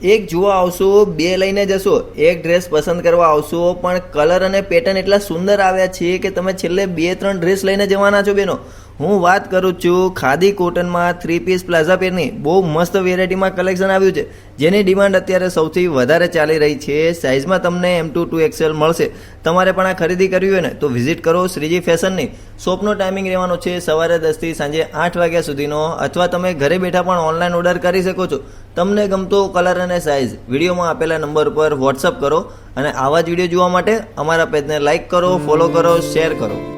એક જોવા આવશો, બે લઈને જશો, એક ડ્રેસ પસંદ કરવા આવશો, પણ કલર અને પેટર્ન એટલા સુંદર આવ્યા છે કે તમે છેલ્લે 2-3 ડ્રેસ લઈને જવાના છો બેનો. હું વાત કરું છું ખાદી કોટનમાં 3 પીસ પ્લાઝા પેરની બહુ મસ્ત વેરાયટીમાં કલેક્શન આવ્યું છે, જેની ડિમાન્ડ અત્યારે સૌથી વધારે ચાલી રહી છે. સાઇઝમાં તમને M2 2XL મળશે. તમારે પણ આ ખરીદી કરવી હોય ને તો વિઝિટ કરો શ્રીજી ફેશનની. શોપનો ટાઈમિંગ રહેવાનો છે સવારે 10 થી સાંજે 8 વાગ્યા સુધીનો, અથવા તમે ઘરે બેઠા પણ ઓનલાઈન ઓર્ડર કરી શકો છો. તમને ગમતો કલર અને સાઇઝ વિડીયોમાં આપેલા નંબર પર વોટ્સઅપ કરો, અને આવા જ વિડીયો જોવા માટે અમારા પેજને લાઇક કરો, ફોલો કરો, શેર કરો.